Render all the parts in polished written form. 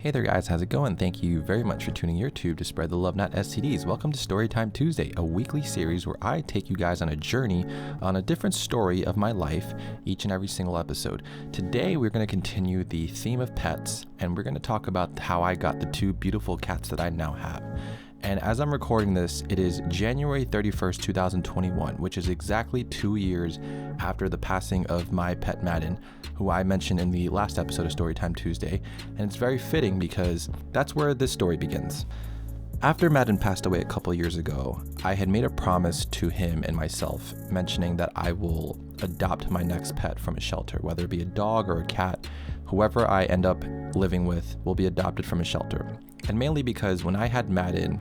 Hey there guys, how's it going? Thank you very much for tuning your tube to Spread the Love, Not STDs. Welcome to Storytime Tuesday, a weekly series where I take you guys on a journey on a different story of my life each and every single episode. Today we're going to continue the theme of pets, and we're going to talk about how I got the two beautiful cats that I now have. And as I'm recording this, it is January 31st, 2021, which is exactly 2 years after the passing of my pet Madden, who I mentioned in the last episode of Storytime Tuesday. And it's very fitting because that's where this story begins. After Madden passed away a couple years ago, I had made a promise to him and myself, mentioning that I will adopt my next pet from a shelter, whether it be a dog or a cat. Whoever I end up living with will be adopted from a shelter. And mainly because when I had Madden,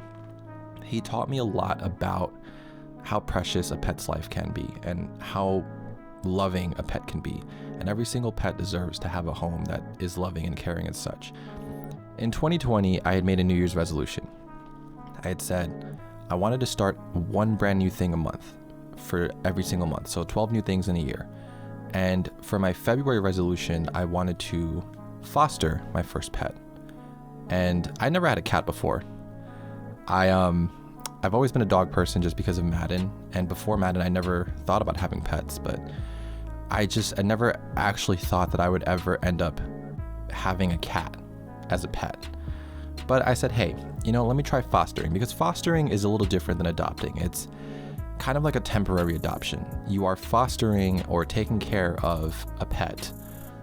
he taught me a lot about how precious a pet's life can be and how loving a pet can be. And every single pet deserves to have a home that is loving and caring as such. In 2020, I had made a New Year's resolution. I had said I wanted to start one brand new thing a month for every single month. So 12 new things in a year. And for my February resolution, I wanted to foster my first pet. And I never had a cat before. I've always been a dog person just because of Madden, and before Madden I never thought about having pets, but I never actually thought that I would ever end up having a cat as a pet. But I said, hey, let me try fostering, because fostering is a little different than adopting. It's kind of like a temporary adoption. You are fostering or taking care of a pet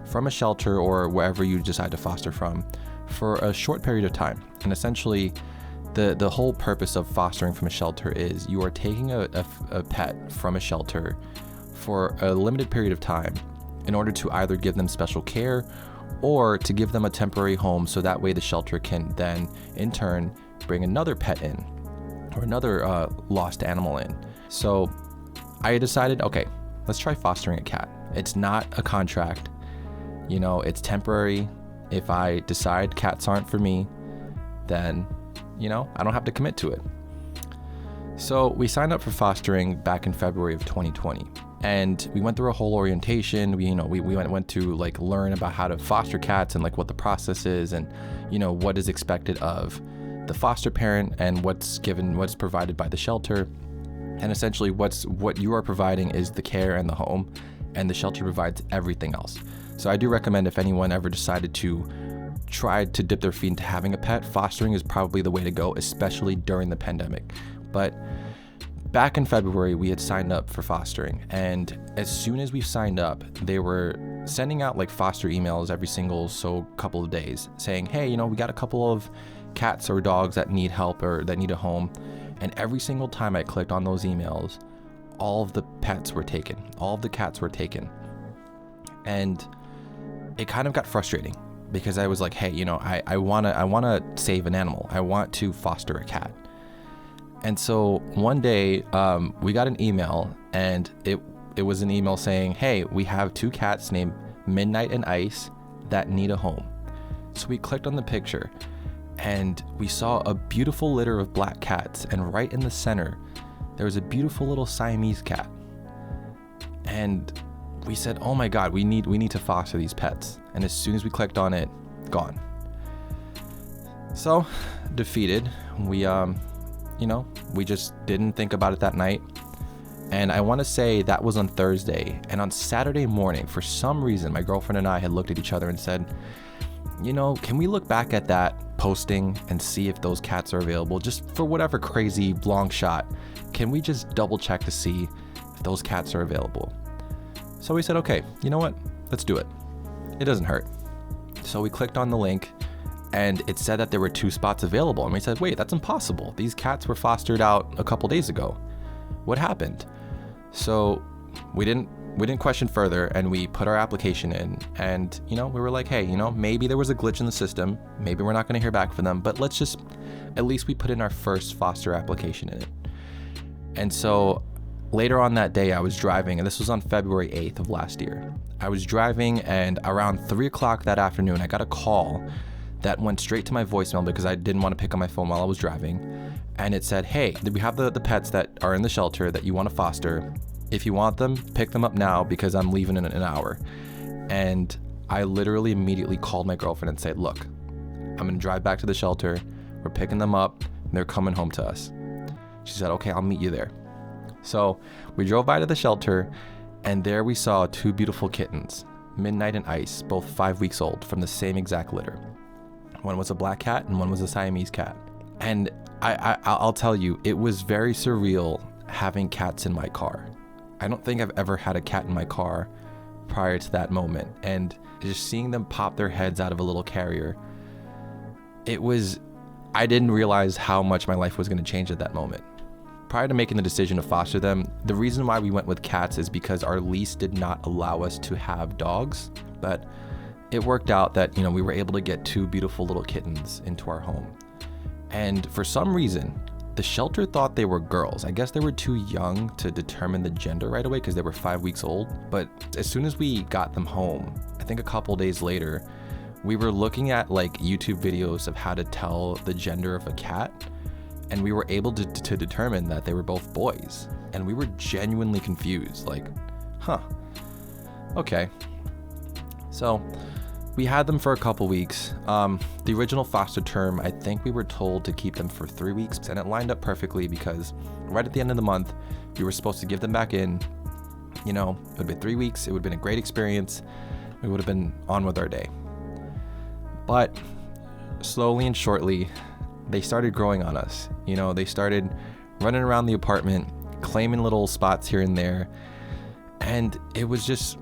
from a shelter or wherever you decide to foster from for a short period of time. And essentially, the whole purpose of fostering from a shelter is you are taking a pet from a shelter for a limited period of time in order to either give them special care or to give them a temporary home, so that way the shelter can then in turn bring another pet in or another lost animal in. So I decided, okay, let's try fostering a cat. It's not a contract, it's temporary. If I decide cats aren't for me, then I don't have to commit to it. So we signed up for fostering back in February of 2020, and we went through a whole orientation. We went to learn about how to foster cats and what the process is, and what is expected of the foster parent and what's provided by the shelter. And essentially what you are providing is the care and the home, and the shelter provides everything else. So I do recommend, if anyone ever decided to try to dip their feet into having a pet, fostering is probably the way to go, especially during the pandemic. But back in February, we had signed up for fostering, and as soon as we signed up, they were sending out foster emails every single couple of days saying, hey, we got a couple of cats or dogs that need help or that need a home. And every single time I clicked on those emails, all of the pets were taken, all of the cats were taken. And it kind of got frustrating, because I was like, hey, I want to save an animal. I want to foster a cat. And so one day we got an email, and it was an email saying, hey, we have two cats named Midnight and Ice that need a home. So we clicked on the picture, and we saw a beautiful litter of black cats, and right in the center there was a beautiful little Siamese cat. And we said, oh my God, we need to foster these pets. And as soon as we clicked on it, gone. So defeated, we just didn't think about it that night. And I want to say that was on Thursday. And on Saturday morning, for some reason, my girlfriend and I had looked at each other and said, can we look back at that posting and see if those cats are available? Just for whatever crazy long shot, can we just double check to see if those cats are available? So we said, okay, you know what? Let's do it. It doesn't hurt. So we clicked on the link, and it said that there were 2 spots available. And we said, wait, that's impossible. These cats were fostered out a couple days ago. What happened? So we didn't question further, and we put our application in, and we were like, hey, maybe there was a glitch in the system. Maybe we're not going to hear back from them, but at least we put in our first foster application in it. And so later on that day, I was driving, and this was on February 8th of last year. I was driving, and around 3 o'clock that afternoon, I got a call that went straight to my voicemail because I didn't want to pick up my phone while I was driving. And it said, hey, we have the pets that are in the shelter that you want to foster. If you want them, pick them up now because I'm leaving in an hour. And I literally immediately called my girlfriend and said, look, I'm gonna drive back to the shelter. We're picking them up and they're coming home to us. She said, okay, I'll meet you there. So we drove by to the shelter, and there we saw 2 beautiful kittens, Midnight and Ice, both 5 weeks old, from the same exact litter. One was a black cat and one was a Siamese cat. And I'll tell you, it was very surreal having cats in my car. I don't think I've ever had a cat in my car prior to that moment. And just seeing them pop their heads out of a little carrier, I didn't realize how much my life was going to change at that moment. Prior to making the decision to foster them, the reason why we went with cats is because our lease did not allow us to have dogs, but it worked out that, we were able to get 2 beautiful little kittens into our home. And for some reason, the shelter thought they were girls. I guess they were too young to determine the gender right away because they were 5 weeks old. But as soon as we got them home, I think a couple days later, we were looking at YouTube videos of how to tell the gender of a cat. And we were able to determine that they were both boys. And we were genuinely confused. Okay. So we had them for a couple weeks. The original foster term, I think we were told to keep them for 3 weeks. And it lined up perfectly because right at the end of the month, we were supposed to give them back in. It would have been 3 weeks. It would have been a great experience. We would have been on with our day. But slowly and shortly, they started growing on us. They started running around the apartment, claiming little spots here and there. And it was just,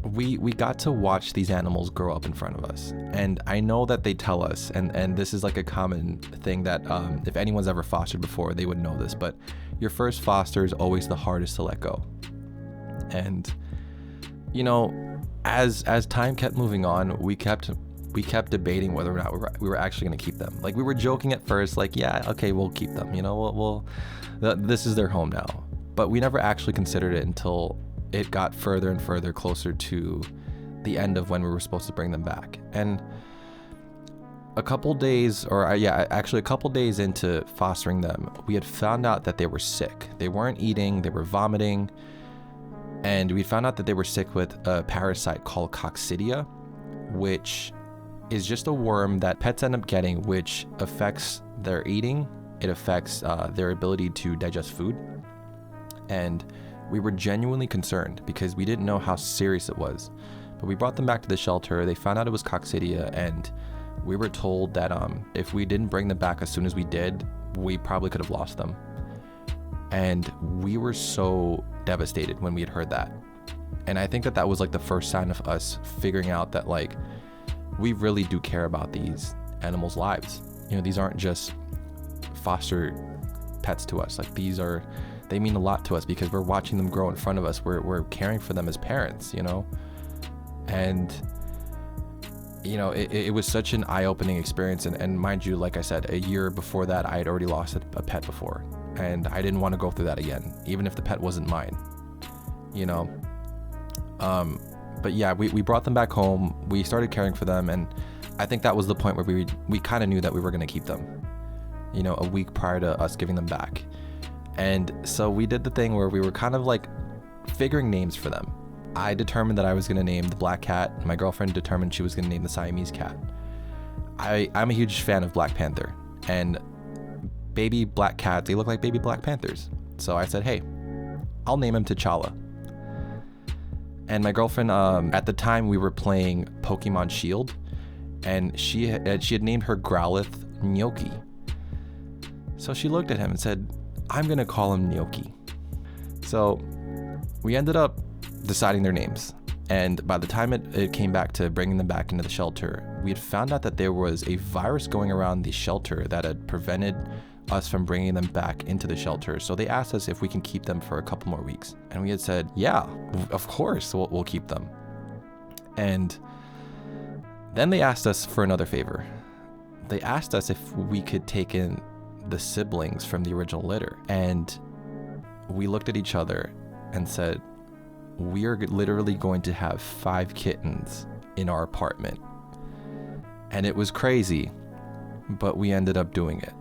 we got to watch these animals grow up in front of us. And I know that they tell us, and this is a common thing that if anyone's ever fostered before, they would know this, but your first foster is always the hardest to let go. And, as time kept moving on, we kept debating whether or not we were actually going to keep them. We were joking at first, yeah, okay, we'll keep them. This is their home now. But we never actually considered it until it got further and further closer to the end of when we were supposed to bring them back. And a couple days into fostering them, we had found out that they were sick. They weren't eating, they were vomiting. And we found out that they were sick with a parasite called coccidia, which is just a worm that pets end up getting, which affects their eating. It affects their ability to digest food. And we were genuinely concerned because we didn't know how serious it was. But we brought them back to the shelter. They found out it was coccidia, and we were told that if we didn't bring them back as soon as we did, we probably could have lost them. And we were so devastated when we had heard that. And I think that was the first sign of us figuring out that we really do care about these animals' lives. These aren't just foster pets to us. They mean a lot to us because we're watching them grow in front of us. We're caring for them as parents, And, it was such an eye-opening experience. And mind you, like I said, a year before that, I had already lost a pet before. And I didn't want to go through that again, even if the pet wasn't mine, But yeah, we brought them back home. We started caring for them. And I think that was the point where we kind of knew that we were going to keep them, a week prior to us giving them back. And so we did the thing where we were kind of figuring names for them. I determined that I was going to name the black cat. My girlfriend determined she was going to name the Siamese cat. I'm a huge fan of Black Panther, and baby black cats, they look like baby Black Panthers. So I said, hey, I'll name him T'Challa. And my girlfriend, at the time we were playing Pokemon Shield, and she had named her Growlithe Gnocchi. So she looked at him and said, I'm gonna call him Gnocchi. So we ended up deciding their names. And by the time it came back to bringing them back into the shelter, we had found out that there was a virus going around the shelter that had prevented us from bringing them back into the shelter. So they asked us if we can keep them for a couple more weeks. And we had said, yeah, of course, we'll keep them. And then they asked us for another favor. They asked us if we could take in the siblings from the original litter. And we looked at each other and said, we are literally going to have 5 kittens in our apartment. And it was crazy, but we ended up doing it.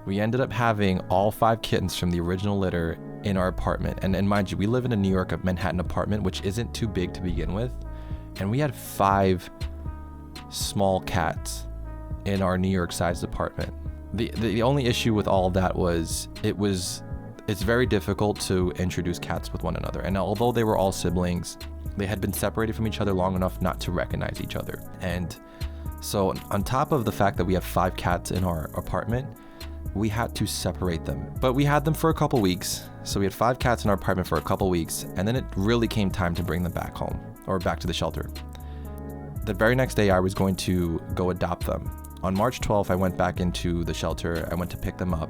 We ended up having all 5 kittens from the original litter in our apartment. And mind you, we live in a New York Manhattan apartment, which isn't too big to begin with. And we had 5 small cats in our New York sized apartment. The only issue with all of that was it's very difficult to introduce cats with one another. And although they were all siblings, they had been separated from each other long enough not to recognize each other. And so on top of the fact that we have 5 cats in our apartment, we had to separate them. But we had them for a couple weeks. So we had 5 cats in our apartment for a couple weeks, and then it really came time to bring them back home, or back to the shelter. The very next day I was going to go adopt them. On March 12th, I went back into the shelter. I went to pick them up,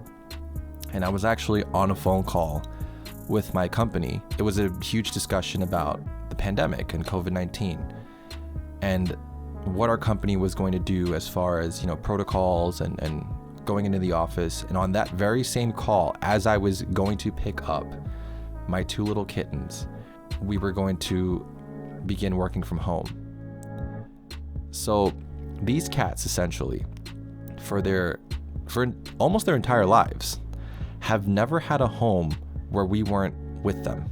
and I was actually on a phone call with my company. It was a huge discussion about the pandemic and COVID-19 and what our company was going to do as far as, protocols and going into the office. And on that very same call, as I was going to pick up my 2 little kittens, we were going to begin working from home. So these cats, essentially, for almost their entire lives, have never had a home where we weren't with them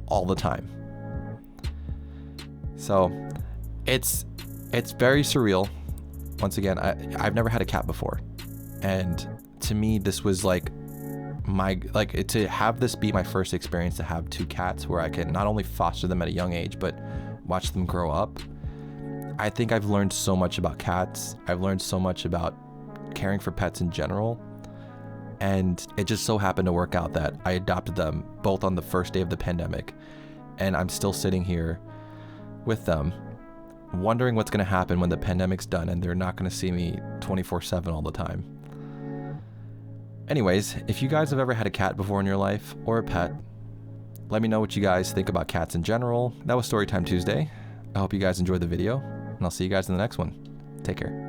all the time. So it's very surreal. Once again, I've never had a cat before, and to me this was to have this be my first experience to have 2 cats where I can not only foster them at a young age but watch them grow up. I think I've learned so much about cats. I've learned so much about caring for pets in general. And it just so happened to work out that I adopted them both on the first day of the pandemic. And I'm still sitting here with them, wondering what's going to happen when the pandemic's done and they're not going to see me 24/7 all the time. Anyways, if you guys have ever had a cat before in your life, or a pet, let me know what you guys think about cats in general. That was Storytime Tuesday. I hope you guys enjoyed the video, and I'll see you guys in the next one. Take care.